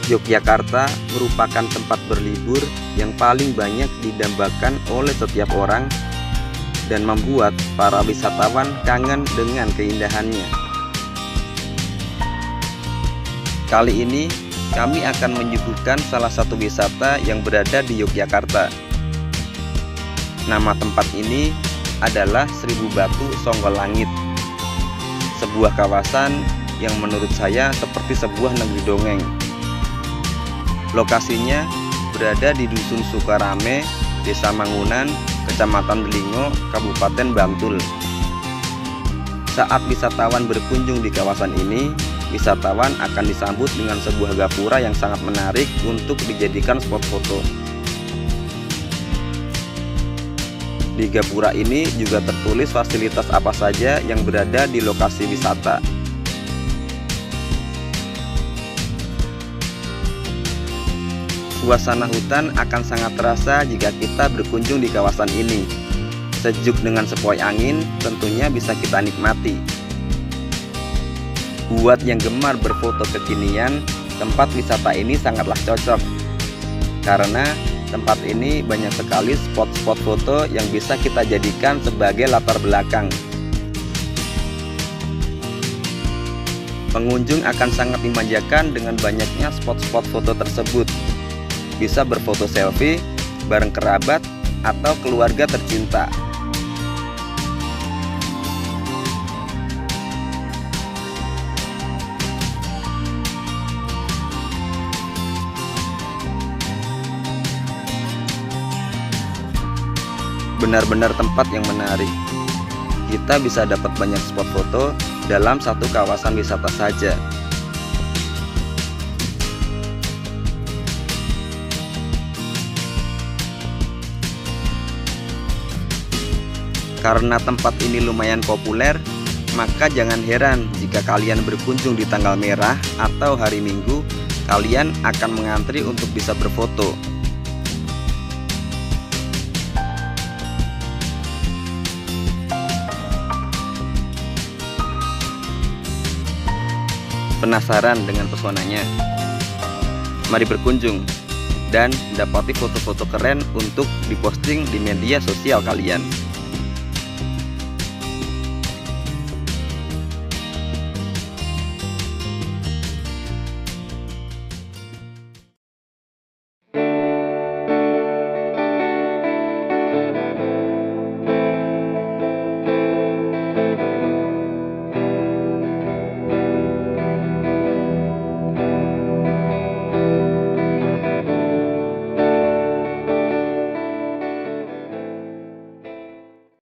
Yogyakarta merupakan tempat berlibur yang paling banyak didambakan oleh setiap orang dan membuat para wisatawan kangen dengan keindahannya. Kali ini kami akan menyuguhkan salah satu wisata yang berada di Yogyakarta. Nama tempat ini adalah Seribu Batu Songgolangit, sebuah kawasan yang menurut saya seperti sebuah negeri dongeng. Lokasinya berada di Dusun Sukarame, Desa Mangunan, Kecamatan Delingo, Kabupaten Bantul. Saat wisatawan berkunjung di kawasan ini, wisatawan akan disambut dengan sebuah gapura yang sangat menarik untuk dijadikan spot foto. Di gapura ini juga tertulis fasilitas apa saja yang berada di lokasi wisata. Suasana hutan akan sangat terasa jika kita berkunjung di kawasan ini. Sejuk dengan sepoi angin tentunya bisa kita nikmati. Buat yang gemar berfoto kekinian, tempat wisata ini sangatlah cocok. Karena tempat ini banyak sekali spot-spot foto yang bisa kita jadikan sebagai latar belakang. Pengunjung akan sangat dimanjakan dengan banyaknya spot-spot foto tersebut. Bisa berfoto selfie bareng kerabat atau keluarga tercinta. Benar-benar tempat yang menarik. Kita bisa dapat banyak spot foto dalam satu kawasan wisata saja. Karena tempat ini lumayan populer, maka jangan heran jika kalian berkunjung di tanggal merah atau hari Minggu, kalian akan mengantri untuk bisa berfoto. Penasaran dengan pesonanya? Mari berkunjung dan dapati foto-foto keren untuk diposting di media sosial kalian.